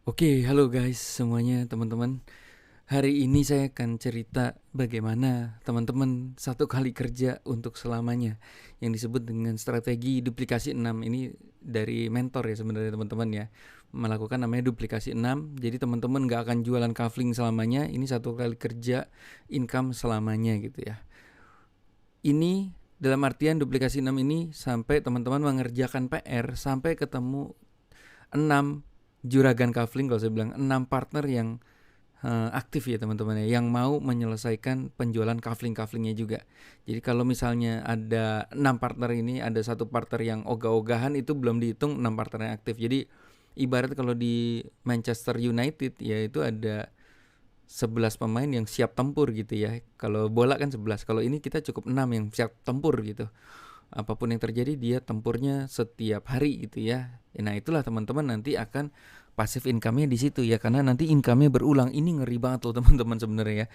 Oke, halo guys semuanya teman-teman. Hari ini saya akan cerita bagaimana teman-teman satu kali kerja untuk selamanya, yang disebut dengan strategi duplikasi 6. Ini dari mentor ya sebenarnya teman-teman ya. Melakukan namanya duplikasi 6. Jadi teman-teman nggak akan jualan kafling selamanya. Ini satu kali kerja income selamanya gitu ya. Ini dalam artian duplikasi 6 ini sampai teman-teman mengerjakan PR sampai ketemu 6 juragan kafling, kalau saya bilang 6 partner yang aktif ya teman-teman ya, yang mau menyelesaikan penjualan kafling-kaflingnya juga. Jadi kalau misalnya ada 6 partner ini, ada satu partner yang ogah-ogahan, itu belum dihitung 6 partner yang aktif. Jadi ibarat kalau di Manchester United ya itu ada 11 pemain yang siap tempur gitu ya. Kalau bola kan 11, kalau ini kita cukup 6 yang siap tempur gitu. Apapun yang terjadi dia tempurnya setiap hari gitu ya. Nah itulah teman-teman nanti akan passive income-nya di situ ya, karena nanti income-nya berulang. Ini ngeri banget loh teman-teman sebenarnya ya.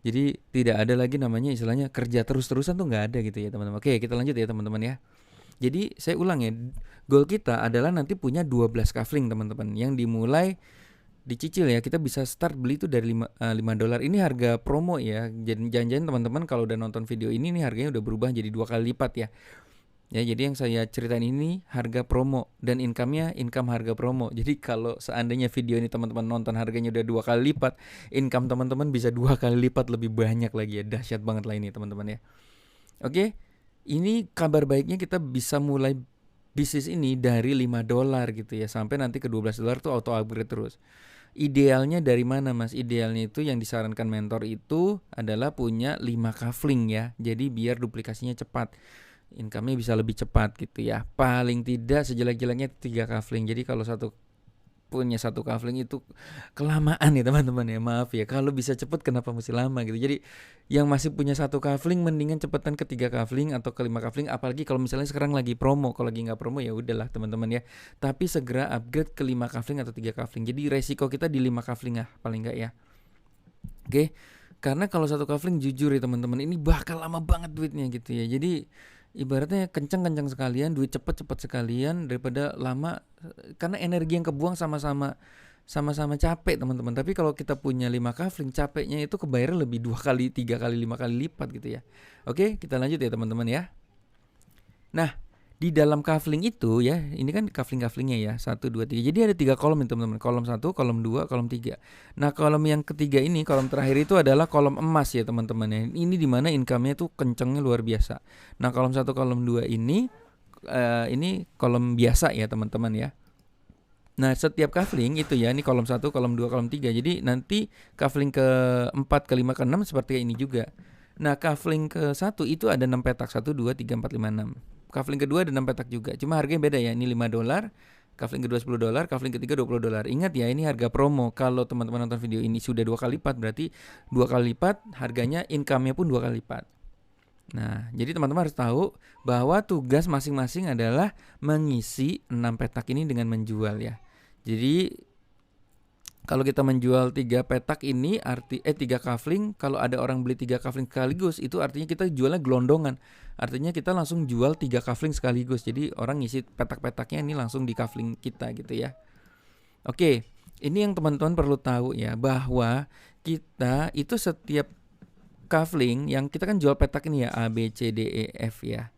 Jadi tidak ada lagi namanya istilahnya kerja terus-terusan tuh nggak ada gitu ya teman-teman. Oke, kita lanjut ya teman-teman ya. Jadi saya ulang ya, goal kita adalah nanti punya 12 kafling teman-teman, yang dimulai dicicil ya. Kita bisa start beli itu dari 5 dolar. Ini harga promo ya. Jadi jangan-jangan teman-teman kalau udah nonton video ini nih harganya udah berubah jadi 2 kali lipat ya. Ya, jadi yang saya ceritain ini harga promo dan income-nya income harga promo. Jadi kalau seandainya video ini teman-teman nonton harganya udah 2 kali lipat, income teman-teman bisa 2 kali lipat lebih banyak lagi ya. Dahsyat banget lah ini teman-teman ya. Oke, ini kabar baiknya kita bisa mulai bisnis ini dari 5 dolar gitu ya, sampai nanti ke 12 dolar tuh auto upgrade terus. Idealnya dari mana mas? Idealnya itu yang disarankan mentor itu adalah punya 5 kafling ya. Jadi biar duplikasinya cepat, income-nya bisa lebih cepat gitu ya. Paling tidak sejelek-jeleknya 3 kafling. Jadi kalau punya satu kafling itu kelamaan ya teman-teman ya. Maaf ya, kalau bisa cepet kenapa mesti lama gitu. Jadi yang masih punya satu kafling mendingan cepetan ke 3 kafling atau ke 5 kafling. Apalagi kalau misalnya sekarang lagi promo. Kalau lagi nggak promo ya udahlah teman-teman ya. Tapi segera upgrade ke 5 kafling atau 3 kafling. Jadi resiko kita di 5 kafling lah paling nggak ya. Oke, karena kalau satu kafling jujur ya teman-teman, ini bakal lama banget duitnya gitu ya. Jadi ibaratnya kencang-kencang sekalian, duit cepet-cepet sekalian daripada lama, karena energi yang kebuang sama-sama capek teman-teman. Tapi kalau kita punya 5 kafling, capeknya itu kebayar lebih 2 kali, 3 kali, 5 kali lipat gitu ya. Oke, kita lanjut ya teman-teman ya. Nah, di dalam kafling itu ya, ini kan kafling-kaflingnya ya, 1, 2, 3. Jadi ada 3 kolom nih teman-teman. Kolom 1, kolom 2, kolom 3. Nah, kolom yang ketiga ini, kolom terakhir itu adalah kolom emas ya teman-teman ya. Ini dimana income-nya tuh kencengnya luar biasa. Nah, kolom 1, kolom 2 ini kolom biasa ya teman-teman ya. Nah, setiap kafling itu ya, ini kolom 1, kolom 2, kolom 3. Jadi nanti kafling ke-4, ke-5, ke-6 seperti ini juga. Nah, kafling ke-1 itu ada 6 petak, 1, 2, 3, 4, 5, 6. Kafling kedua ada 6 petak juga. Cuma harganya beda ya. Ini 5 dolar, kafling kedua 10 dolar, kafling ketiga 20 dolar. Ingat ya, ini harga promo. Kalau teman-teman nonton video ini sudah 2 kali lipat, berarti 2 kali lipat harganya, income-nya pun 2 kali lipat. Nah, jadi teman-teman harus tahu bahwa tugas masing-masing adalah mengisi 6 petak ini dengan menjual ya. Jadi kalau kita menjual 3 petak ini 3 kafling, kalau ada orang beli 3 kafling sekaligus, itu artinya kita jualnya gelondongan. Artinya kita langsung jual 3 kafling sekaligus. Jadi orang ngisi petak-petaknya ini langsung di kafling kita gitu ya. Oke, ini yang teman-teman perlu tahu ya, bahwa kita itu setiap kafling yang kita kan jual petak ini ya, A, B, C, D, E, F ya.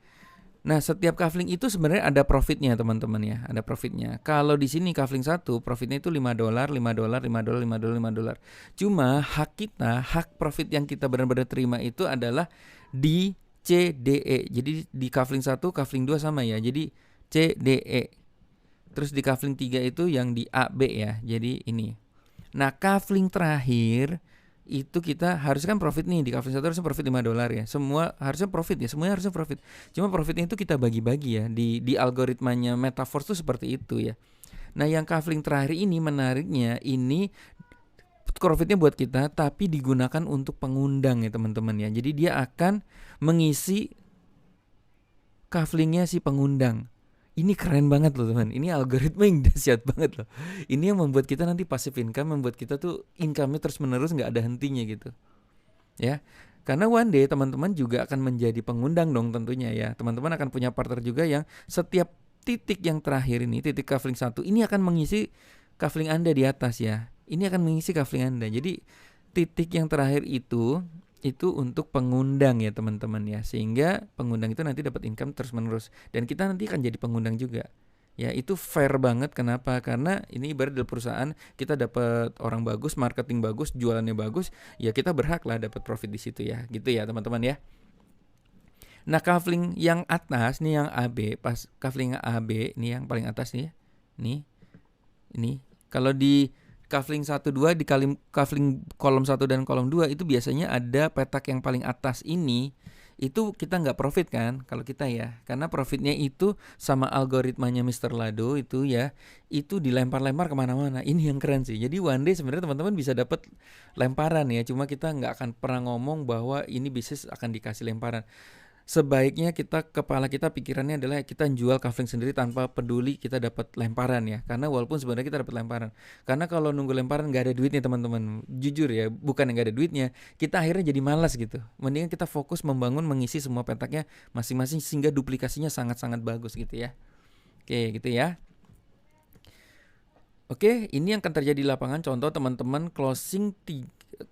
Nah, setiap kafling itu sebenarnya ada profitnya teman-teman ya, ada profitnya. Kalau di sini kafling 1 profitnya itu 5 dolar, 5 dolar, 5 dolar, 5 dolar, 5 dolar. Cuma hak profit yang kita benar-benar terima itu adalah di C, D, E. Jadi di kafling 1, kafling 2 sama ya. Jadi C, D, E. Terus di kafling 3 itu yang di A, B ya. Jadi ini. Nah, kafling terakhir itu kita harusnya kan profit nih, di kafling 1 harusnya profit 5 dolar ya. Semua harusnya profit ya, semuanya harusnya profit. Cuma profitnya itu kita bagi-bagi ya. Di algoritmanya Metaforce tuh seperti itu ya. Nah, yang kafling terakhir ini menariknya, ini profitnya buat kita tapi digunakan untuk pengundang ya teman-teman ya. Jadi dia akan mengisi kaflingnya si pengundang. Ini keren banget loh teman. Ini algoritma yang dahsyat banget loh. Ini yang membuat kita nanti passive income, membuat kita tuh income-nya terus menerus nggak ada hentinya gitu. Ya, karena one day teman-teman juga akan menjadi pengundang dong tentunya ya. Teman-teman akan punya partner juga yang setiap titik yang terakhir ini, titik kafling 1 ini akan mengisi kafling Anda di atas ya. Ini akan mengisi kafling Anda. Jadi titik yang terakhir itu untuk pengundang ya teman-teman ya. Sehingga pengundang itu nanti dapat income terus-menerus dan kita nanti akan jadi pengundang juga. Ya, itu fair banget. Kenapa? Karena ini ibarat dari perusahaan, kita dapat orang bagus, marketing bagus, jualannya bagus, ya kita berhak lah dapat profit di situ ya. Gitu ya, teman-teman ya. Nah, kafling yang atas nih yang AB, pas kafling AB nih yang paling atas nih ya. Nih. Ini. Kalau di kafling 1 2 di kafling kolom 1 dan kolom 2 itu biasanya ada petak yang paling atas ini. Itu kita nggak profit kan kalau kita ya, karena profitnya itu sama algoritmanya Mr. Lado itu ya, itu dilempar-lempar kemana-mana. Ini yang keren sih. Jadi one day sebenarnya teman-teman bisa dapat lemparan ya, cuma kita nggak akan pernah ngomong bahwa ini bisnis akan dikasih lemparan. Sebaiknya kepala kita pikirannya adalah kita jual kafling sendiri tanpa peduli kita dapat lemparan ya, karena walaupun sebenarnya kita dapat lemparan, karena kalau nunggu lemparan nggak ada duitnya teman-teman, jujur ya, bukan nggak ada duitnya, kita akhirnya jadi malas gitu. Mendingan kita fokus membangun, mengisi semua petaknya masing-masing sehingga duplikasinya sangat-sangat bagus gitu ya. Oke gitu ya. Oke, ini yang akan terjadi di lapangan. Contoh teman-teman closing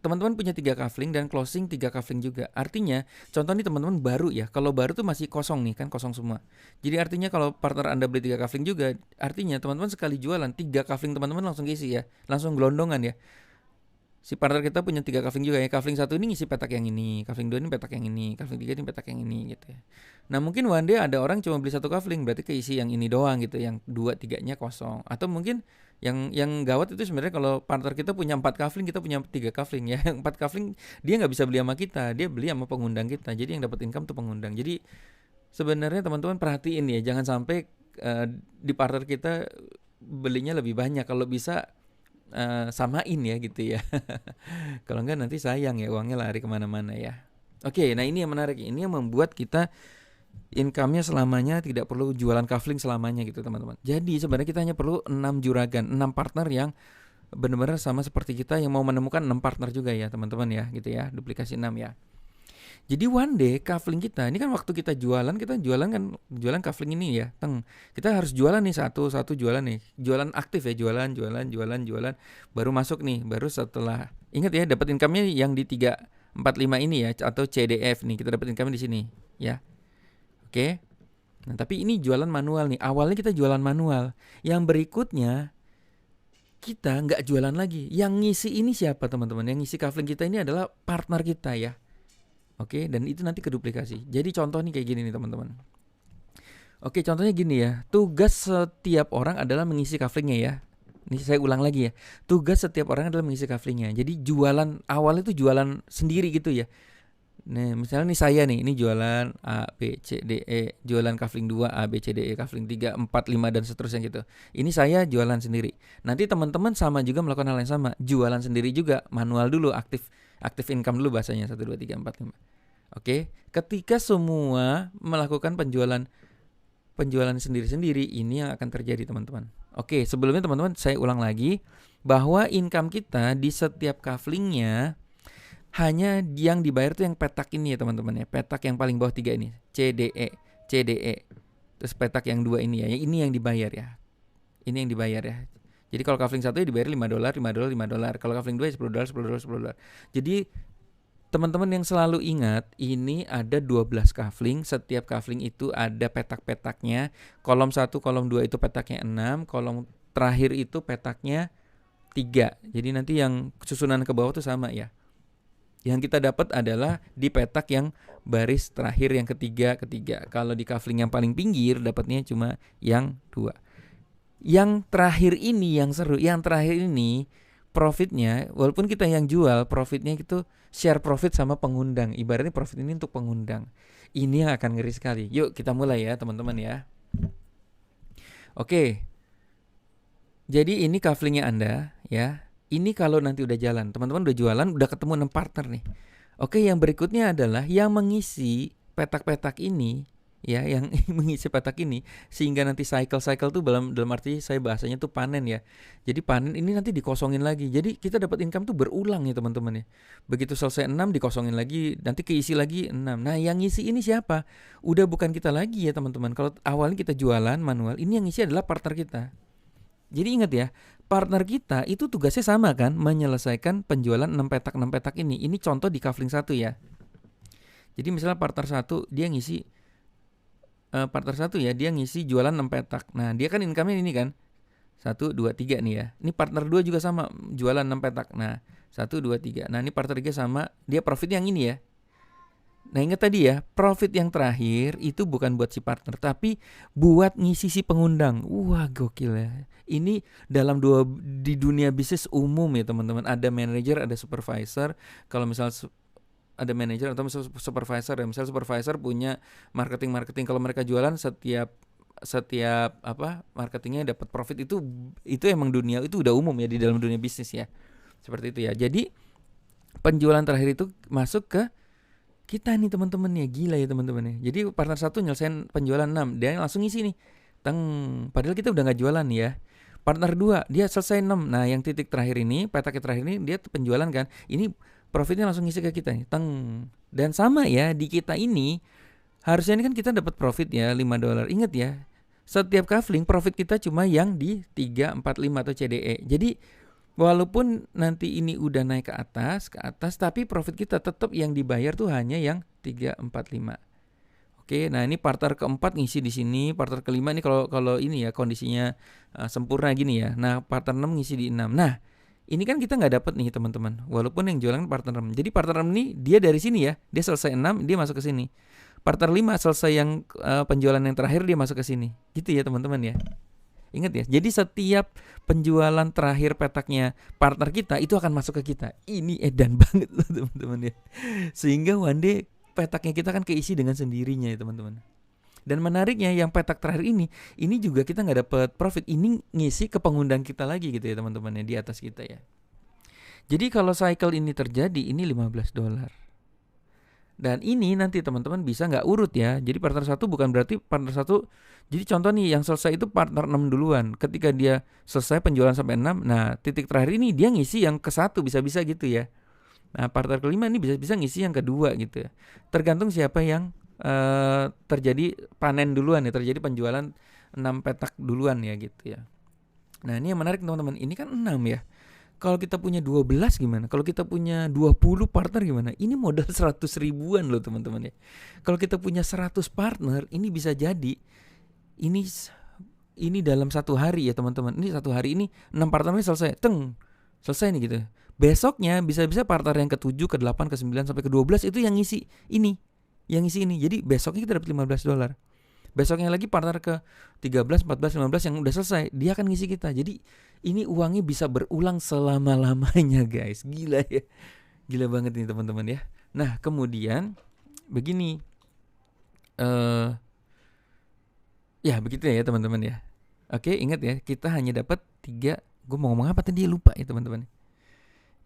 teman-teman punya 3 kafling dan closing 3 kafling juga. Artinya, contoh nih teman-teman baru ya. Kalau baru tuh masih kosong nih kan, kosong semua. Jadi artinya kalau partner Anda beli 3 kafling juga, artinya teman-teman sekali jualan 3 kafling teman-teman langsung isi ya. Langsung gelondongan ya. Si partner kita punya 3 kafling juga ya. Kafling 1 ini ngisi petak yang ini, kafling 2 ini petak yang ini, kafling 3 ini petak yang ini gitu ya. Nah, mungkin one day ada orang cuma beli 1 kafling, berarti keisi yang ini doang gitu, yang 2 3-nya kosong. Atau mungkin yang gawat itu sebenarnya kalau partner kita punya 4 kafling, kita punya 3 kafling ya. Yang 4 kafling dia nggak bisa beli sama kita, dia beli sama pengundang kita. Jadi yang dapat income tuh pengundang. Jadi sebenarnya teman-teman perhatiin ya, jangan sampai di partner kita belinya lebih banyak. Kalau bisa samain ya gitu ya. Kalau enggak nanti sayang ya, uangnya lari kemana-mana ya. Oke, nah ini yang menarik. Ini yang membuat kita income-nya selamanya tidak perlu jualan kafling selamanya gitu teman-teman. Jadi sebenarnya kita hanya perlu 6 juragan, 6 partner yang benar-benar sama seperti kita yang mau menemukan 6 partner juga ya teman-teman ya gitu ya. Duplikasi 6 ya. Jadi one day kafling kita, ini kan waktu kita jualan kan jualan kafling ini ya. Kita harus jualan nih satu jualan nih. Jualan aktif ya, jualan baru masuk nih, baru setelah ingat ya dapat income-nya yang di 3 4 5 ini ya atau CDF nih. Kita dapat income di sini ya. Oke. Nah, tapi ini jualan manual nih. Awalnya kita jualan manual. Yang berikutnya kita nggak jualan lagi. Yang ngisi ini siapa teman-teman? Yang ngisi kafling kita ini adalah partner kita ya. Oke, dan itu nanti keduplikasi. Jadi contoh nih kayak gini nih teman-teman. Oke, contohnya gini ya. Tugas setiap orang adalah mengisi kaflingnya ya. Ini saya ulang lagi ya. Tugas setiap orang adalah mengisi kaflingnya. Jadi jualan awalnya itu jualan sendiri gitu ya. Nah, misalnya nih saya nih, ini jualan A, B, C, D, E, jualan kafling 2, A, B, C, D, E, kafling 3, 4, 5 dan seterusnya gitu. Ini saya jualan sendiri. Nanti teman-teman sama juga melakukan hal yang sama, jualan sendiri juga, manual dulu, aktif income dulu bahasanya 1 2 3 4 5. Oke, ketika semua melakukan penjualan sendiri-sendiri, ini yang akan terjadi teman-teman. Oke, sebelumnya teman-teman saya ulang lagi bahwa income kita di setiap kaflingnya hanya yang dibayar tuh yang petak ini ya teman-teman ya. Petak yang paling bawah 3 ini, CDE. Terus petak yang 2 ini ya. Ini yang dibayar ya. Ini yang dibayar ya. Jadi kalau kafling 1 ya dibayar $5. Kalau kafling 2 ya $10. Jadi teman-teman yang selalu ingat, ini ada 12 kafling. Setiap kafling itu ada petak-petaknya. Kolom 1, kolom 2 itu petaknya 6. Kolom terakhir itu petaknya 3. Jadi nanti yang susunan ke bawah tuh sama ya. Yang kita dapat adalah di petak yang baris terakhir yang ketiga. Kalau di kafling yang paling pinggir dapatnya cuma yang 2. Yang terakhir ini yang seru. Yang terakhir ini profitnya, walaupun kita yang jual, profitnya itu share profit sama pengundang. Ibaratnya profit ini untuk pengundang. Ini yang akan ngeri sekali. Yuk kita mulai ya teman-teman ya. Oke. Jadi ini kaflingnya Anda ya. Ini kalau nanti udah jalan, teman-teman udah jualan, udah ketemu 6 partner nih. Oke, yang berikutnya adalah yang mengisi petak-petak ini, ya, yang mengisi petak ini, sehingga nanti cycle tuh dalam arti saya bahasanya tuh panen ya. Jadi panen ini nanti dikosongin lagi. Jadi kita dapat income tuh berulang ya teman-teman ya. Begitu selesai 6 dikosongin lagi, nanti keisi lagi 6. Nah, yang ngisi ini siapa? Udah bukan kita lagi ya teman-teman. Kalau awalnya kita jualan manual, ini yang ngisi adalah partner kita. Jadi ingat ya, partner kita itu tugasnya sama kan, menyelesaikan penjualan 6 petak ini. Ini contoh di Kafling 1 ya. Jadi misalnya partner 1 dia ngisi dia ngisi jualan 6 petak. Nah, dia kan income-nya ini kan. 1 2 3 nih ya. Ini partner 2 juga sama, jualan 6 petak. Nah, 1 2 3. Nah, ini partner 3 sama, dia profit yang ini ya. Nah, ingat tadi ya, profit yang terakhir itu bukan buat si partner, tapi buat ngisi si pengundang. Wah, gokil ya. Ini di dunia bisnis umum ya teman-teman. Ada manajer, ada supervisor. Kalau misal ada manajer atau misal supervisor ya, misal supervisor punya marketing. Kalau mereka jualan setiap marketingnya dapat profit, itu emang dunia itu udah umum ya di dalam dunia bisnis ya. Seperti itu ya. Jadi penjualan terakhir itu masuk ke kita nih teman-teman ya, gila ya teman-teman ya. Jadi partner 1 nyelesain penjualan 6, dia langsung ngisi nih. Padahal kita udah nggak jualan ya. Partner 2 dia selesai 6. Nah, yang titik terakhir ini, petak terakhir ini dia penjualan kan. Ini profitnya langsung ngisi ke kita nih. Dan sama ya, di kita ini harusnya ini kan kita dapat profit ya $5. Ingat ya, setiap kafling profit kita cuma yang di 3, 4, 5 atau CDE. Jadi walaupun nanti ini udah naik ke atas, tapi profit kita tetap yang dibayar tuh hanya yang 3, 4, 5. Oke, nah ini partner keempat ngisi di sini, partner kelima ini kalau ini ya kondisinya sempurna gini ya. Nah, partner 6 ngisi di 6. Nah, ini kan kita nggak dapat nih teman-teman. Walaupun yang jualan partner 6. Jadi partner 6 ini dia dari sini ya, dia selesai 6, dia masuk ke sini. Partner 5 selesai yang penjualan yang terakhir, dia masuk ke sini. Gitu ya teman-teman ya. Ingat ya, jadi setiap penjualan terakhir petaknya partner kita itu akan masuk ke kita. Ini edan banget loh teman-teman ya. Sehingga one day petaknya kita kan keisi dengan sendirinya ya teman-teman. Dan menariknya yang petak terakhir ini juga kita nggak dapat profit. Ini ngisi ke pengundang kita lagi gitu ya teman-teman ya, di atas kita ya. Jadi kalau cycle ini terjadi, ini $15. Dan ini nanti teman-teman bisa nggak urut ya. Jadi partner 1 bukan berarti partner 1. Jadi contoh nih yang selesai itu partner 6 duluan. Ketika dia selesai penjualan sampai 6, nah titik terakhir ini dia ngisi yang ke 1, bisa-bisa gitu ya. Nah partner kelima ini bisa-bisa ngisi yang kedua gitu ya. Tergantung siapa yang terjadi panen duluan ya, terjadi penjualan 6 petak duluan ya gitu ya. Nah ini yang menarik teman-teman, ini kan 6 ya. Kalau kita punya 12 gimana? Kalau kita punya 20 partner gimana? Ini modal 100 ribuan loh teman-teman ya. Kalau kita punya 100 partner, ini bisa jadi ini dalam satu hari ya teman-teman. Ini satu hari ini 6 partner ini selesai. Selesai nih gitu. Besoknya bisa-bisa partner yang ke-7, ke-8, ke-9 sampai ke-12 itu yang ngisi ini. Jadi besoknya kita dapat $15. Besoknya lagi partner ke 13, 14, 15 yang udah selesai, dia akan ngisi kita. Jadi ini uangnya bisa berulang selama-lamanya guys. Gila ya. Gila banget nih teman-teman ya. Nah kemudian begini. Ya begitu ya teman-teman ya. Oke, ingat ya, kita hanya dapat 3. Gue mau ngomong apa tadi, lupa ya teman-teman.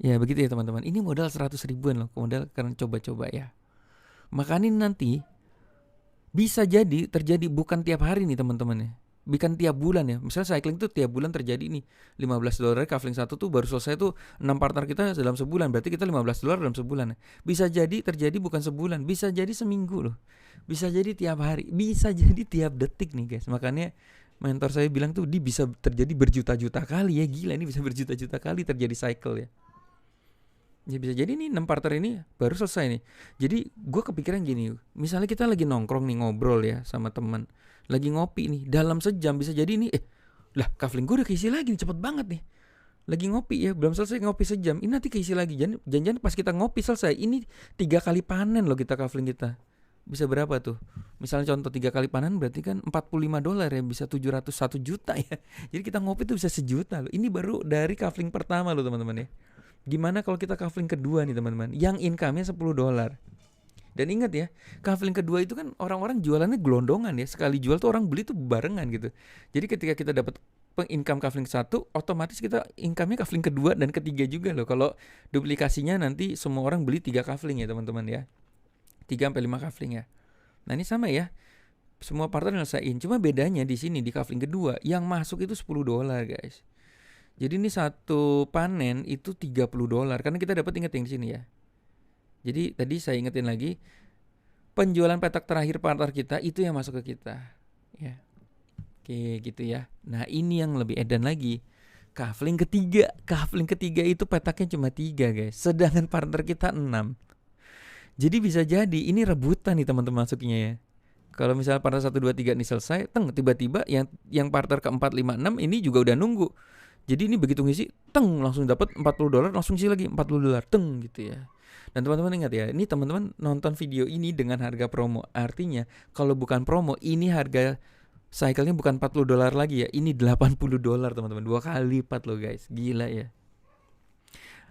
Ya begitu ya teman-teman. Ini modal 100 ribuan loh. Modal karena coba-coba ya. Makanya nanti bisa jadi terjadi bukan tiap hari nih teman-teman ya. Bukan tiap bulan ya. Misalnya cycling tuh tiap bulan terjadi nih. $15 kafling 1 tuh baru selesai tuh 6 partner kita dalam sebulan. Berarti kita $15 dalam sebulan. Bisa jadi terjadi bukan sebulan, bisa jadi seminggu loh. Bisa jadi tiap hari, bisa jadi tiap detik nih guys. Makanya mentor saya bilang tuh dia bisa terjadi berjuta-juta kali ya. Gila, ini bisa berjuta-juta kali terjadi cycle ya. Ya bisa jadi nih 6 partner ini baru selesai nih. Jadi gue kepikiran gini, misalnya kita lagi nongkrong nih, ngobrol ya sama teman, lagi ngopi nih, dalam sejam bisa jadi nih lah kafling gue udah keisi lagi nih, cepet banget nih. Lagi ngopi ya, belum selesai ngopi sejam, ini nanti keisi lagi. Jangan pas kita ngopi selesai, ini 3 kali panen loh kita kafling kita. Bisa berapa tuh? Misalnya contoh 3 kali panen berarti kan $45 ya, bisa 701 juta ya. Jadi kita ngopi tuh bisa 1 juta loh. Ini baru dari kafling pertama loh teman-teman ya. Gimana kalau kita kafling kedua nih teman-teman, yang income-nya $10. Dan ingat ya, kafling kedua itu kan orang-orang jualannya gelondongan ya. Sekali jual tuh orang beli tuh barengan gitu. Jadi ketika kita dapat income kafling 1, otomatis kita income-nya kafling kedua dan ketiga juga loh. Kalau duplikasinya nanti semua orang beli 3 kafling ya teman-teman ya. 3-5 kafling ya. Nah ini sama ya, semua partner nyelesain. Cuma bedanya di sini di kafling kedua yang masuk itu $10 guys. Jadi ini satu panen itu $30 karena kita dapat, ingat yang di sini ya. Jadi tadi saya ingetin lagi, penjualan petak terakhir partner kita itu yang masuk ke kita ya. Oke, gitu ya. Nah, ini yang lebih edan lagi. Kafling ketiga itu petaknya cuma 3 guys. Sedangkan partner kita 6. Jadi bisa jadi ini rebutan nih teman-teman masuknya ya. Kalau misalnya partner 1, 2, 3 ini selesai, tiba-tiba yang partner keempat, 5, 6 ini juga udah nunggu. Jadi ini begitu ngisi, langsung dapat $40, langsung isi lagi $40, gitu ya. Dan teman-teman ingat ya, ini teman-teman nonton video ini dengan harga promo. Artinya kalau bukan promo, ini harga cycle-nya bukan $40 lagi ya, ini $80 teman-teman. 2 kali lipat loh guys, gila ya.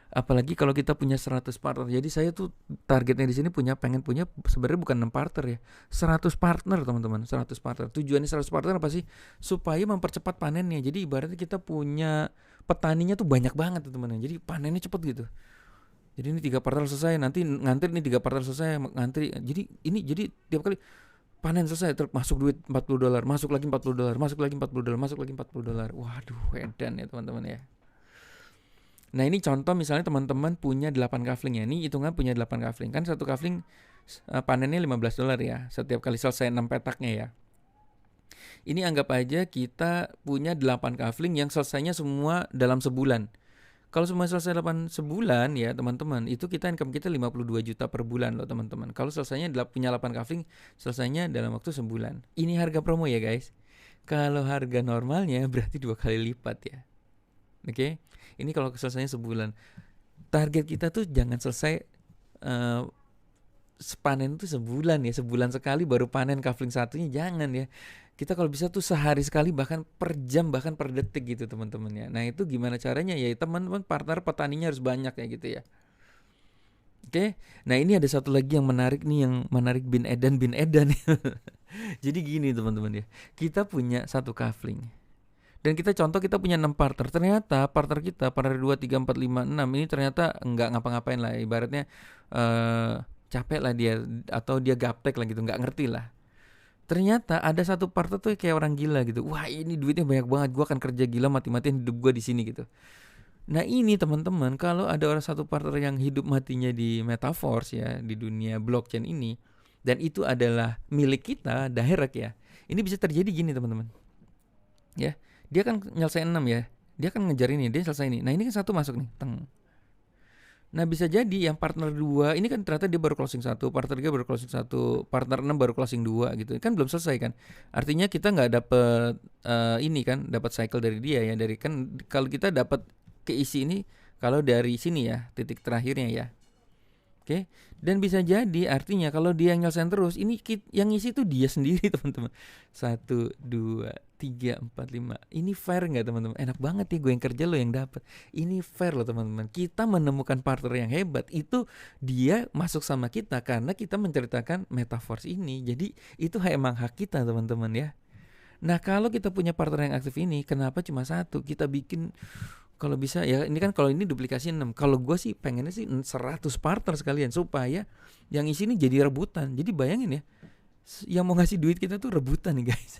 Apalagi kalau kita punya 100 partner. Jadi saya tuh targetnya di sini pengen punya sebenarnya bukan 6 partner ya. 100 partner teman-teman, 100 partner. Tujuannya 100 partner apa sih? Supaya mempercepat panennya. Jadi ibaratnya kita punya petaninya tuh banyak banget teman-teman. Jadi panennya cepet gitu. Jadi ini 3 partner selesai, nanti ngantri nih 3 partner selesai, ngantri. Jadi tiap kali panen selesai masuk duit $40, masuk lagi $40, masuk lagi $40, masuk lagi $40. Waduh, edan ya teman-teman ya. Nah, ini contoh misalnya teman-teman punya 8 kafling ya. Ini hitungan punya 8 kafling. Kan satu kafling panennya $15 ya. Setiap kali selesai 6 petaknya ya. Ini anggap aja kita punya 8 kafling yang selesainya semua dalam sebulan. Kalau semua selesai 8 sebulan ya teman-teman, itu kita income kita 52 juta per bulan loh teman-teman. Kalau selesainya punya 8 kafling, selesainya dalam waktu sebulan. Ini harga promo ya guys. Kalau harga normalnya berarti 2 kali lipat ya. Oke. Ini kalau selesainya sebulan. Target kita tuh jangan selesai panen tuh sebulan ya. Sebulan sekali baru panen kafling satunya, jangan ya. Kita kalau bisa tuh sehari sekali, bahkan per jam, bahkan per detik gitu teman-teman ya. Nah itu gimana caranya ya, teman-teman partner petaninya harus banyak ya gitu ya. Oke. Nah ini ada satu lagi yang menarik nih, yang menarik bin edan. Jadi gini teman-teman ya, kita punya satu kafling dan kita punya 6 partner. Ternyata partner kita, partner 2, 3, 4, 5, 6 ini ternyata enggak ngapa-ngapain lah. Ibaratnya capek lah dia, atau dia gaptek lah gitu, enggak ngerti lah. Ternyata ada satu partner tuh kayak orang gila gitu. Wah ini duitnya banyak banget, gue akan kerja gila mati-matian hidup gue di sini gitu. Nah ini teman-teman, kalau ada orang satu partner yang hidup matinya di metaverse ya, di dunia blockchain ini, dan itu adalah milik kita direct ya, ini bisa terjadi gini teman-teman ya. Dia kan nyelesain 6 ya, dia kan ngejar ini, dia selesai ini. Nah ini kan satu masuk nih, Nah bisa jadi yang partner 2 ini kan ternyata dia baru closing 1, partner 3 baru closing 1, partner 6 baru closing 2 gitu. Kan belum selesai kan. Artinya kita nggak dapet ini kan, dapat cycle dari dia ya. Dari kan kalau kita dapat keisi ini kalau dari sini ya, titik terakhirnya ya. Oke. Dan bisa jadi artinya kalau dia yang nyelesain terus, ini yang ngisi tuh dia sendiri teman-teman. 1, 2, 3, 4, 5. Ini fair nggak teman-teman? Enak banget nih gue yang kerja, lo yang dapat. Ini fair loh teman-teman. Kita menemukan partner yang hebat, itu dia masuk sama kita karena kita menceritakan metaverse ini. Jadi itu emang hak kita teman-teman ya. Nah kalau kita punya partner yang aktif ini, kenapa cuma satu? Kita bikin, kalau bisa ya, ini kan kalau ini duplikasi 6. Kalau gue sih pengennya sih 100 partner sekalian, supaya yang isi ini jadi rebutan. Jadi bayangin ya, yang mau ngasih duit kita tuh rebutan nih guys.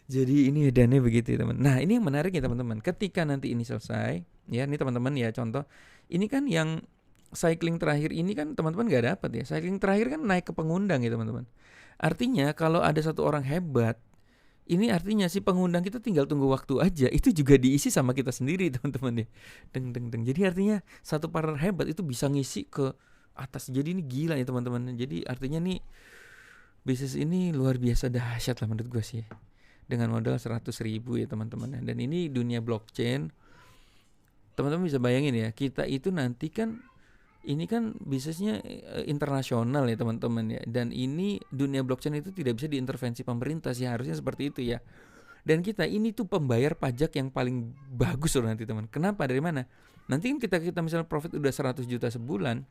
Jadi ini edannya begitu ya teman. Nah ini yang menarik ya teman-teman. Ketika nanti ini selesai, ya ini teman-teman ya contoh. Ini kan yang cycling terakhir ini kan teman-teman gak dapat ya. Cycling terakhir kan naik ke pengundang ya teman-teman. Artinya kalau ada satu orang hebat, ini artinya si pengundang kita tinggal tunggu waktu aja, itu juga diisi sama kita sendiri teman-teman ya. Deng. Jadi artinya satu partner hebat itu bisa ngisi ke atas. Jadi ini gila ya teman-teman. Jadi artinya nih bisnis ini luar biasa dahsyat lah menurut gue sih. Dengan modal 100.000 ya teman-teman. Dan ini dunia blockchain. Teman-teman bisa bayangin ya, kita itu nanti kan ini kan bisnisnya internasional ya teman-teman ya. Dan ini dunia blockchain itu tidak bisa diintervensi pemerintah sih, harusnya seperti itu ya. Dan kita ini tuh pembayar pajak yang paling bagus loh nanti teman. Kenapa? Dari mana? Nanti kan kita misalnya profit udah 100 juta sebulan,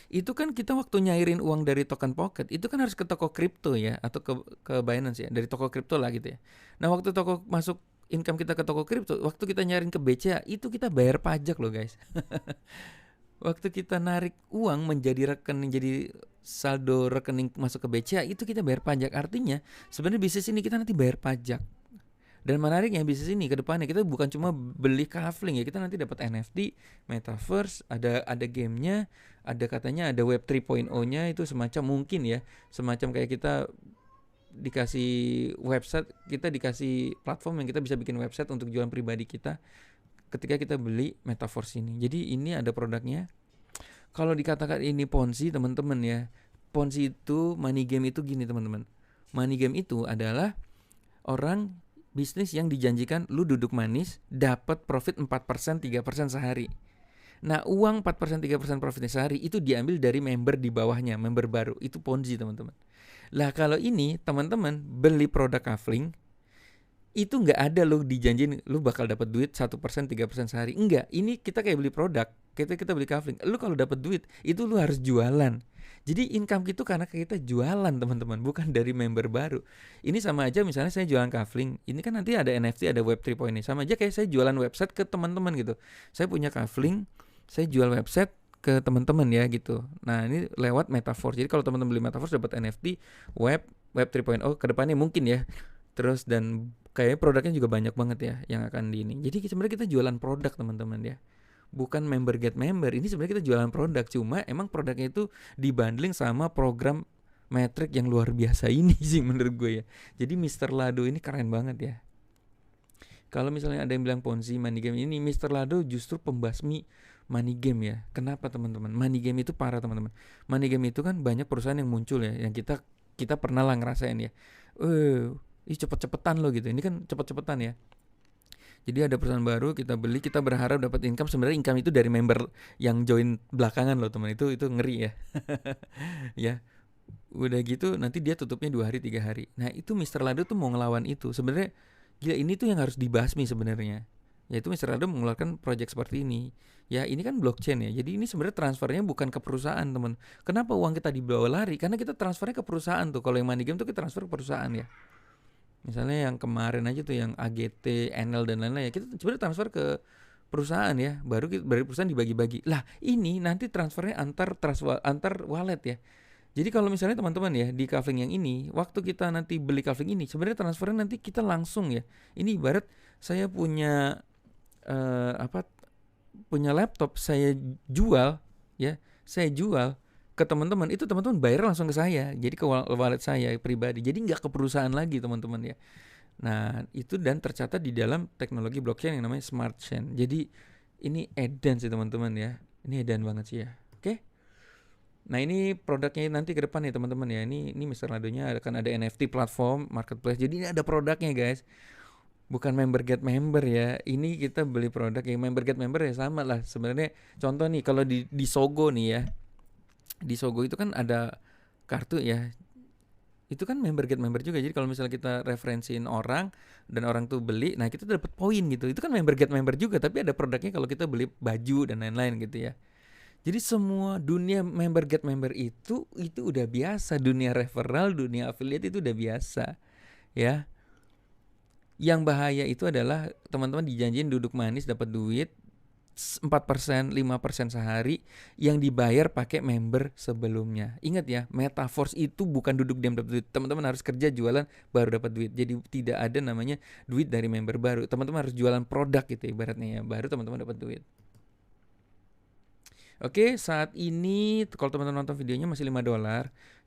itu kan kita waktu nyairin uang dari token pocket itu kan harus ke toko kripto ya, atau ke Binance ya, dari toko kripto lah gitu ya. Nah waktu toko masuk income kita ke toko kripto, waktu kita nyairin ke BCA itu kita bayar pajak loh guys. Waktu kita narik uang menjadi rekening, jadi saldo rekening masuk ke BCA, itu kita bayar pajak. Artinya sebenarnya bisnis ini kita nanti bayar pajak. Dan menariknya bisnis ini ke depannya kita bukan cuma beli kafling ya, kita nanti dapat NFT, metaverse, ada gamenya, ada katanya ada web 3.0-nya, itu semacam mungkin ya, semacam kayak kita dikasih website, kita dikasih platform yang kita bisa bikin website untuk jualan pribadi kita ketika kita beli Metaforce ini. Jadi ini ada produknya. Kalau dikatakan ini Ponzi teman-teman ya, Ponzi itu, money game itu gini teman-teman. Money game itu adalah orang bisnis yang dijanjikan lu duduk manis dapat profit 4%, 3% sehari. Nah, uang 4%, 3% profitnya sehari itu diambil dari member di bawahnya, member baru. Itu Ponzi, teman-teman. Lah, kalau ini teman-teman beli produk kafling, itu nggak ada lo dijanjin lu bakal dapat duit 1%, 3% sehari. Enggak, ini kita kayak beli produk. Kita beli kafling. Lu kalau dapat duit, itu lu harus jualan. Jadi income itu karena kita jualan teman-teman, bukan dari member baru. Ini sama aja misalnya saya jualan kafling. Ini kan nanti ada NFT, ada Web 3.0. Sama aja kayak saya jualan website ke teman-teman gitu. Saya punya kafling, saya jual website ke teman-teman ya gitu. Nah, ini lewat Metaforce. Jadi kalau teman-teman beli Metaforce dapat NFT, Web 3.0 ke depannya mungkin ya. Terus dan kayaknya produknya juga banyak banget ya yang akan di ini. Jadi sebenarnya kita jualan produk teman-teman ya. Bukan member get member. Ini sebenarnya kita jualan produk, cuma emang produknya itu dibundling sama program metrik yang luar biasa ini sih menurut gue ya. Jadi Mr. Lado ini keren banget ya. Kalau misalnya ada yang bilang Ponzi money game, ini Mr. Lado justru pembasmi money game ya. Kenapa teman-teman? Money game itu parah teman-teman. Money game itu kan banyak perusahaan yang muncul ya, yang kita pernah lah ngerasain ya. Ih cepet-cepetan loh gitu. Ini kan cepet-cepetan ya. Jadi ada perusahaan baru kita beli, kita berharap dapat income. Sebenarnya income itu dari member yang join belakangan loh teman. Itu ngeri ya. Ya. Udah gitu nanti dia tutupnya 2 hari 3 hari. Nah, itu Mr. Lado tuh mau ngelawan itu. Sebenarnya gila, ini tuh yang harus dibasmi sebenarnya. Yaitu Mr. Lado mengeluarkan project seperti ini. Ya, ini kan blockchain ya. Jadi ini sebenarnya transfernya bukan ke perusahaan, teman. Kenapa uang kita dibawa lari? Karena kita transfernya ke perusahaan tuh. Kalau yang money game tuh kita transfer ke perusahaan ya. Misalnya yang kemarin aja tuh yang AGT, NL dan lain-lain ya, kita sebenarnya transfer ke perusahaan ya, baru perusahaan dibagi-bagi. Lah, ini nanti transfernya antar wallet ya. Jadi kalau misalnya teman-teman ya di kafling yang ini, waktu kita nanti beli kafling ini, sebenarnya transfernya nanti kita langsung ya. Ini ibarat saya punya punya laptop, saya jual ya, saya jual ke teman-teman, itu teman-teman bayar langsung ke saya, jadi ke wallet saya pribadi, jadi nggak ke perusahaan lagi teman-teman ya. Nah itu dan tercatat di dalam teknologi blockchain yang namanya smart chain. Jadi ini edan sih teman-teman ya, ini edan banget sih ya. Oke. Nah ini produknya nanti ke depan ya teman-teman ya. Ini Mr. Ladonya akan ada NFT platform marketplace. Jadi ini ada produknya guys. Bukan member get member ya. Ini kita beli produk yang member get member ya sama lah. Sebenarnya contoh nih kalau di Sogo nih ya. Di Sogo itu kan ada kartu ya. Itu kan member get member juga. Jadi kalau misalnya kita referensiin orang dan orang tuh beli, nah kita dapat poin gitu. Itu kan member get member juga, tapi ada produknya kalau kita beli baju dan lain-lain gitu ya. Jadi semua dunia member get member itu udah biasa. Dunia referral, dunia affiliate itu udah biasa. Ya. Yang bahaya itu adalah teman-teman dijanjiin duduk manis dapat duit 4%, 5% sehari yang dibayar pakai member sebelumnya. Ingat ya, Metaforce itu bukan duduk diam dapat duit. Teman-teman harus kerja jualan baru dapat duit. Jadi tidak ada namanya duit dari member baru. Teman-teman harus jualan produk gitu ibaratnya ya, baru teman-teman dapat duit. Oke, saat ini kalau teman-teman nonton videonya masih $5.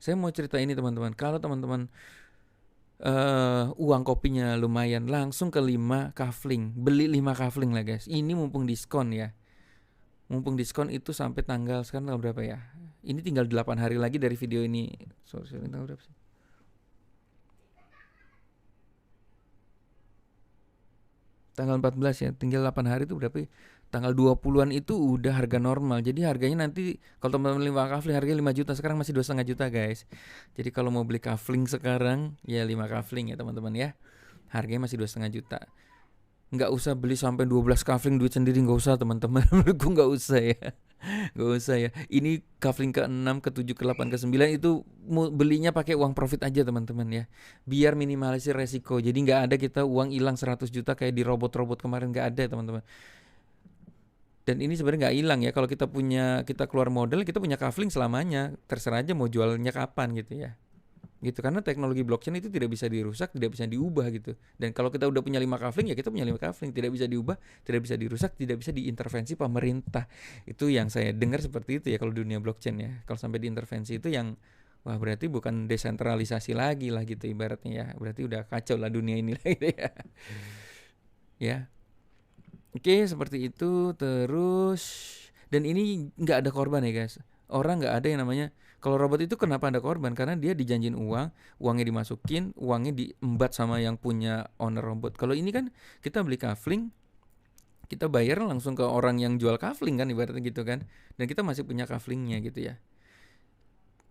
Saya mau cerita ini teman-teman. Kalau teman-teman uang kopinya lumayan, langsung ke 5 kafling. Beli 5 kafling lah guys. Ini mumpung diskon ya. Mumpung diskon itu sampai tanggal, sekarang tanggal berapa ya? Ini tinggal 8 hari lagi dari video ini. Sorry, tanggal berapa sih? Tanggal 14 ya, tinggal 8 hari itu berapa ya? Tanggal 20-an itu udah harga normal. Jadi harganya nanti kalau teman-teman 5 kafling harganya 5 juta, sekarang masih 2,5 juta guys. Jadi kalau mau beli kafling sekarang ya 5 kafling ya teman-teman ya. Harganya masih 2,5 juta. Nggak usah beli sampai 12 kafling duit sendiri, nggak usah teman-teman. Menurutku nggak usah ya. Nggak usah ya. Ini kafling ke-6, ke-7, ke-8, ke-9 itu belinya pakai uang profit aja teman-teman ya. Biar minimalisir resiko. Jadi nggak ada kita uang hilang 100 juta kayak di robot-robot kemarin, nggak ada teman-teman. Dan ini sebenarnya nggak hilang ya, kalau kita keluar modal, kita punya kafling selamanya, terserah aja mau jualnya kapan gitu ya. Gitu, karena teknologi blockchain itu tidak bisa dirusak, tidak bisa diubah gitu. Dan kalau kita udah punya 5 kafling ya kita punya 5 kafling, tidak bisa diubah, tidak bisa dirusak, tidak bisa diintervensi pemerintah. Itu yang saya dengar seperti itu ya kalau dunia blockchain ya. Kalau sampai diintervensi itu yang Wah, berarti bukan desentralisasi lagi lah gitu ibaratnya ya. Berarti udah kacau lah dunia ini lah gitu ya. Ya. Oke, seperti itu. Terus dan ini nggak ada korban ya guys. Orang nggak ada yang namanya kalau robot itu kenapa ada korban? Karena dia dijanjin uang, uangnya dimasukin, uangnya diembat sama yang punya owner robot. Kalau ini kan kita beli kafling, kita bayar langsung ke orang yang jual kafling kan ibaratnya gitu kan. Dan kita masih punya kaflingnya gitu ya.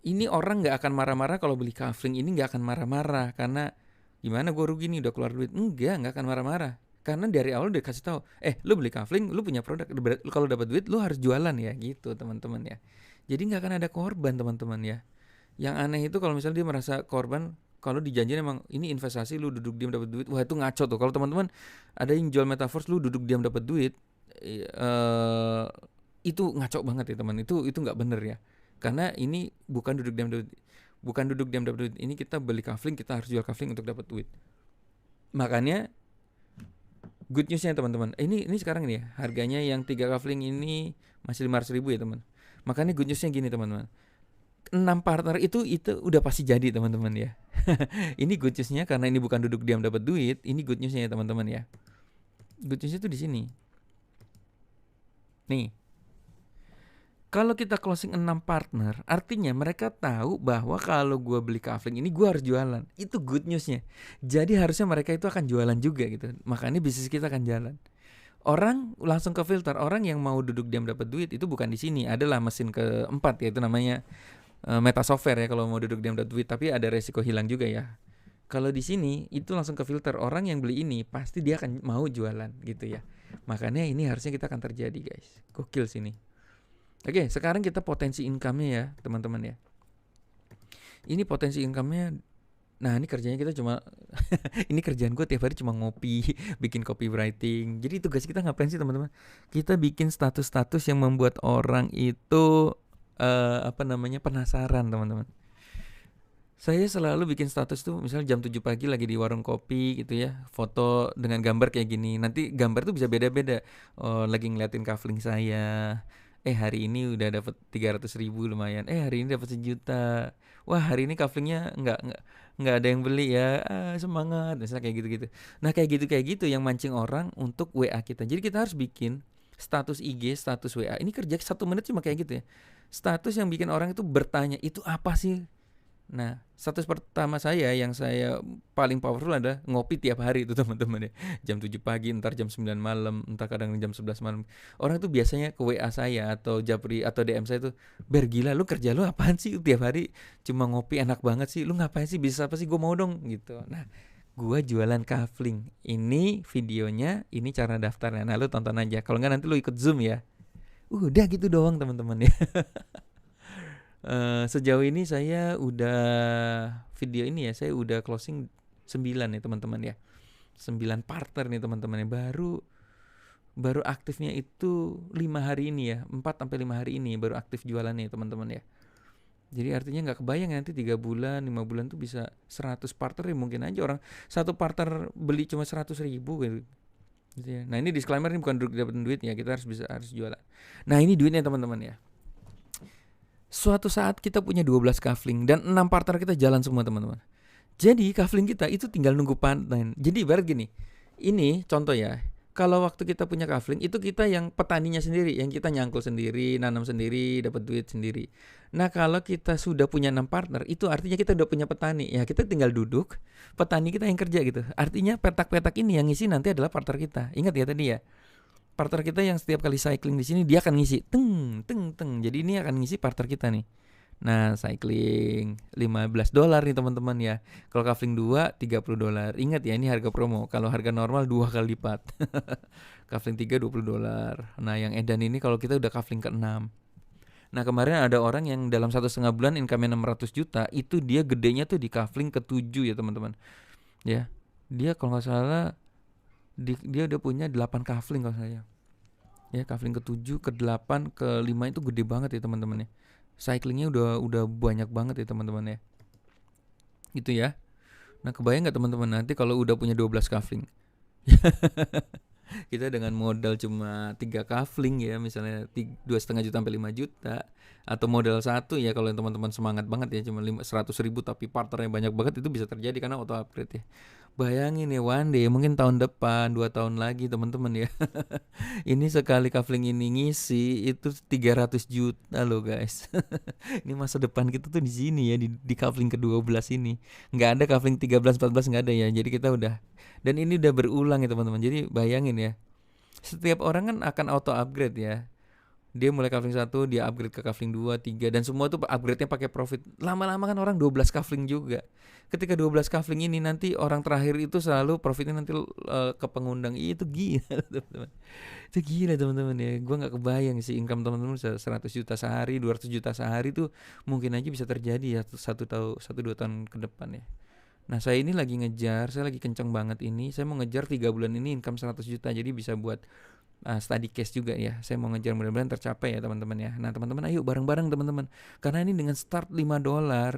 Ini orang nggak akan marah-marah kalau beli kafling ini nggak akan marah-marah karena gimana gue rugi nih udah keluar duit, nggak akan marah-marah karena dari awal udah kasih tahu lu beli kafling lu punya produk, kalau dapat duit lu harus jualan ya gitu teman-teman ya. Jadi nggak akan ada korban teman-teman ya. Yang aneh itu kalau misalnya dia merasa korban kalau dijanjiin emang ini investasi lu duduk diam dapat duit, wah itu ngaco tuh. Kalau teman-teman ada yang jual metaverse lu duduk diam dapat duit, itu ngaco banget ya teman. Itu nggak bener ya. Karena ini bukan duduk diam dapat, duit. Ini kita beli kafling, kita harus jual kafling untuk dapat duit. Makanya good newsnya teman-teman, ini sekarang ini ya harganya yang 3 kafling ini masih 500.000 ya teman. Makanya good newsnya gini teman-teman, 6 partner itu udah pasti jadi teman-teman ya. Ini good newsnya karena ini bukan duduk diam dapat duit. Ini good newsnya ya teman-teman ya. Good newsnya tuh di sini. Nih, kalau kita closing 6 partner, artinya mereka tahu bahwa kalau gue beli kafling ini gue harus jualan. Itu good newsnya. Jadi harusnya mereka itu akan jualan juga gitu. Makanya bisnis kita akan jalan. Orang langsung ke filter. Orang yang mau duduk diam dapat duit itu bukan di sini. Adalah mesin keempat yaitu namanya meta software ya kalau mau duduk diam dapat duit. Tapi ada resiko hilang juga ya. Kalau di sini itu langsung ke filter. Orang yang beli ini pasti dia akan mau jualan gitu ya. Makanya ini harusnya kita akan terjadi guys. Gokil sini. Oke, sekarang kita potensi income-nya ya teman-teman ya. Ini potensi income-nya. Nah ini kerjanya kita cuma ini kerjaan gue tiap hari cuma ngopi, bikin copywriting. Jadi tugas kita ngapain sih teman-teman? Kita bikin status-status yang membuat orang itu penasaran teman-teman. Saya selalu bikin status tuh misalnya jam 7 pagi lagi di warung kopi gitu ya, foto dengan gambar kayak gini. Nanti gambar tuh bisa beda-beda. Lagi ngeliatin kafling saya. Hari ini udah dapat 300.000 lumayan. Hari ini dapat 1 juta. Wah hari ini kaflingnya nggak ada yang beli ya. Semangat misalnya kayak gitu-gitu. Nah kayak gitu yang mancing orang untuk WA kita. Jadi kita harus bikin status IG, status WA. Ini kerja 1 menit cuma kayak gitu ya. Status yang bikin orang itu bertanya itu apa sih? Nah, status pertama saya yang saya paling powerful adalah ngopi tiap hari itu teman-teman ya. Jam 7 pagi, entar jam 9 malam, entar kadang jam 11 malam. Orang tuh biasanya ke WA saya atau Japri atau DM saya tuh, "Ber gila lu kerja lu apaan sih tiap hari cuma ngopi enak banget sih. Lu ngapain sih? Bisa apa sih? Gue mau dong." gitu. Nah, gua jualan kafling. Ini videonya, ini cara daftarnya. Nah, lu tonton aja. Kalau enggak nanti lu ikut Zoom ya. Udah gitu doang teman-teman ya. Sejauh ini saya udah video ini ya, saya udah closing 9 ya teman-teman ya. 9 partner nih teman-teman ya. Baru aktifnya itu 5 hari ini ya. 4 sampai 5 hari ini baru aktif jualannya teman-teman ya. Jadi artinya nggak kebayang nanti 3 bulan, 5 bulan tuh bisa 100 partner ya. Mungkin aja orang satu partner beli cuma 100.000 gitu ya. Nah ini disclaimer, ini bukan dapetin duit ya, kita harus jualan. Nah ini duitnya teman-teman ya. Suatu saat kita punya 12 kafling dan 6 partner kita jalan semua teman-teman. Jadi kafling kita itu tinggal nunggu panen. Jadi ibarat gini, ini contoh ya. Kalau waktu kita punya kafling itu kita yang petaninya sendiri, yang kita nyangkul sendiri, nanam sendiri, dapat duit sendiri. Nah kalau kita sudah punya 6 partner, itu artinya kita udah punya petani. Ya kita tinggal duduk, petani kita yang kerja gitu. Artinya petak-petak ini yang ngisi nanti adalah partner kita. Ingat ya tadi ya. Partner kita yang setiap kali cycling di sini dia akan ngisi teng. Jadi ini akan ngisi partner kita nih. Nah, cycling $15 nih teman-teman ya. Kalau kafling 2 $30. Ingat ya ini harga promo. Kalau harga normal 2 kali lipat. Kafling 3 $20. Nah, yang edan ini kalau kita udah kafling ke-6. Nah, kemarin ada orang yang dalam 1,5 bulan income 600 juta, itu dia gedenya tuh di kafling ke-7 ya teman-teman. Ya. Dia kalau enggak salah dia udah punya 8 kafling kalau saya. Ya, kafling ke-7, ke-8, ke-5 itu gede banget ya teman-teman ya. Cyclingnya udah banyak banget ya teman-teman ya. Gitu ya. Nah, kebayang enggak teman-teman nanti kalau udah punya 12 kafling? Kita dengan modal cuma 3 kafling ya, misalnya 2,5 juta sampai 5 juta, atau modal satu ya kalau teman-teman semangat banget ya cuma 100.000 tapi partnernya banyak banget, itu bisa terjadi karena auto upgrade ya. Bayangin ya, one day mungkin tahun depan, 2 tahun lagi teman-teman ya. Ini sekali kafling ini ngisi itu 300 juta loh guys. Ini masa depan kita tuh di sini ya, di kafling ke-12 ini. Nggak ada kafling 13 14, nggak ada ya. Jadi kita udah, dan ini udah berulang ya teman-teman. Jadi bayangin ya, setiap orang kan akan auto upgrade ya. Dia mulai kafling 1, dia upgrade ke kafling 2, 3, dan semua tuh upgrade-nya pakai profit. Lama-lama kan orang 12 kafling juga. Ketika 12 kafling ini nanti orang terakhir itu selalu profitnya nanti ke pengundang. Itu gila teman-teman. Itu gila teman-teman ya. Gue nggak kebayang sih income teman-teman 100 juta sehari, 200 juta sehari tuh mungkin aja bisa terjadi ya 1-2 tahun ke depan ya. Nah saya ini lagi ngejar, saya lagi kenceng banget ini. Saya mau ngejar 3 bulan ini income 100 juta. Jadi bisa buat study case juga ya. Saya mau ngejar, mudah-mudahan tercapai ya teman-teman ya. Nah teman-teman ayo bareng-bareng teman-teman. Karena ini dengan start $5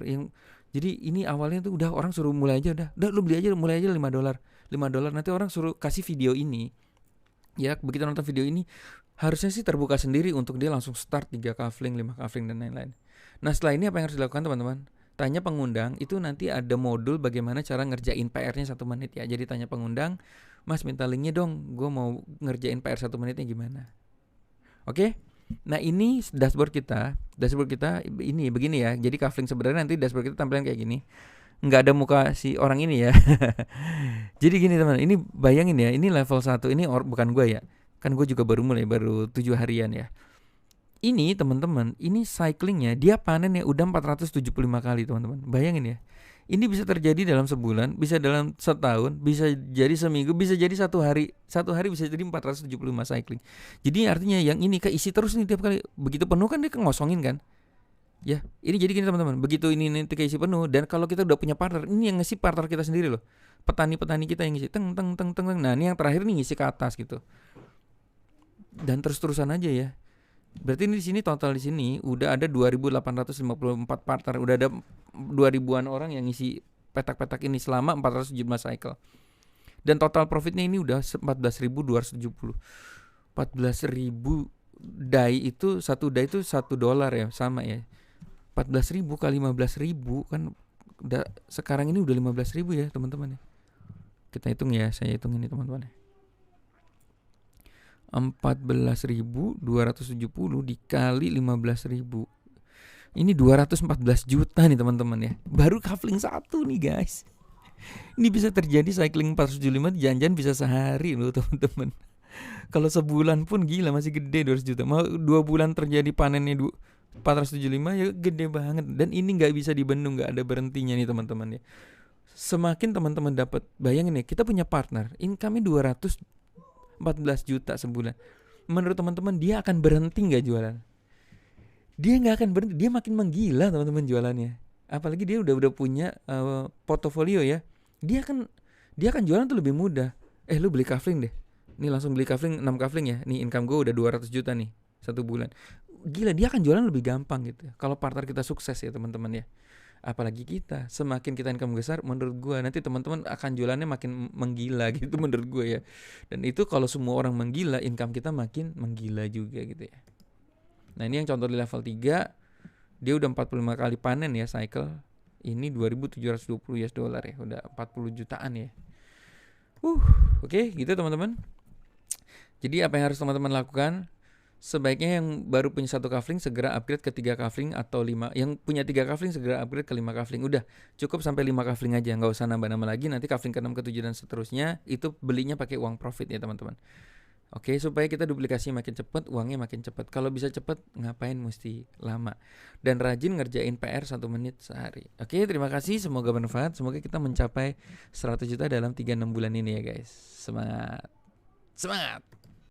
yang, jadi ini awalnya tuh udah orang suruh mulai aja, udah lu beli aja, mulai aja $5. $5 nanti orang suruh kasih video ini. Ya begitu nonton video ini harusnya sih terbuka sendiri untuk dia langsung start 3 kafling, 5 kafling dan lain-lain. Nah setelah ini apa yang harus dilakukan teman-teman? Tanya pengundang, itu nanti ada modul bagaimana cara ngerjain PR-nya 1 menit ya. Jadi tanya pengundang, Mas minta linknya dong, gue mau ngerjain PR 1 menitnya gimana. Oke? Nah ini dashboard kita ini begini ya. Jadi kafling sebenarnya nanti dashboard kita tampilan kayak gini. Nggak ada muka si orang ini ya. Jadi gini teman, ini bayangin ya, ini level 1, ini bukan gue ya. Kan gue juga baru mulai, baru 7 harian ya. Ini teman-teman, ini cyclingnya dia panen ya udah 475 kali teman-teman. Bayangin ya. Ini bisa terjadi dalam sebulan, bisa dalam setahun, bisa jadi seminggu, bisa jadi 1 hari. 1 hari bisa jadi 475 cycling. Jadi artinya yang ini keisi terus nih tiap kali. Begitu penuh kan dia ngosongin kan. Ya, ini jadi gini teman-teman. Begitu ini nanti keisi penuh, dan kalau kita udah punya partner, ini yang ngisi partner kita sendiri loh. Petani-petani kita yang ngisi teng. Nah, ini yang terakhir nih ngisi ke atas gitu. Dan terus-terusan aja ya. Berarti ini di sini total di sini udah ada 2.854 partner, udah ada 2.000-an orang yang ngisi petak-petak ini selama 475 cycle. Dan total profitnya ini udah 14.270. 14.000 DAI itu, satu DAI itu $1 ya, sama ya. 14.000 kali 15.000 kan udah, sekarang ini udah 15.000 ya teman-teman ya. Kita hitung ya, saya hitung ini teman-teman ya. 14.270 dikali 15.000. Ini 214 juta nih teman-teman ya. Baru kafling 1 nih guys. Ini bisa terjadi cycling 475, jangan-jangan bisa sehari loh teman-teman. Kalau sebulan pun gila masih gede 200 juta. Mau 2 bulan terjadi panennya 475 ya gede banget. Dan ini gak bisa dibendung, gak ada berhentinya nih teman-teman ya. Semakin teman-teman dapat, bayangin ya, kita punya partner, income-nya 214 juta sebulan. Menurut teman-teman dia akan berhenti gak jualan? Dia gak akan berhenti, dia makin menggila teman-teman jualannya. Apalagi dia udah punya portofolio ya. Dia akan jualan tuh lebih mudah. Lu beli kafling deh. Nih langsung beli kafling 6 kafling ya. Nih income gue udah 200 juta nih 1 bulan. Gila, dia akan jualan lebih gampang gitu. Kalau partner kita sukses ya teman-teman ya. Apalagi kita, semakin kita income besar, menurut gue nanti teman-teman akan jualannya makin menggila gitu menurut gue ya. Dan itu kalau semua orang menggila, income kita makin menggila juga gitu ya. Nah ini yang contoh di level 3, dia udah 45 kali panen ya cycle. Ini 2.720 US dollar ya, udah 40 jutaan ya. Oke, gitu teman-teman. Jadi apa yang harus teman-teman lakukan? Sebaiknya yang baru punya 1 kafling segera upgrade ke 3 kafling atau 5. Yang punya 3 kafling segera upgrade ke 5 kafling. Udah, cukup sampai 5 kafling aja, nggak usah nambah-nambah lagi. Nanti kafling ke 6, ke 7 dan seterusnya itu belinya pakai uang profit ya teman-teman. Oke, supaya kita duplikasi makin cepat, uangnya makin cepat. Kalau bisa cepat, ngapain mesti lama? Dan rajin ngerjain PR 1 menit sehari. Oke, terima kasih, semoga bermanfaat. Semoga kita mencapai 100 juta dalam 3-6 bulan ini ya guys. Semangat.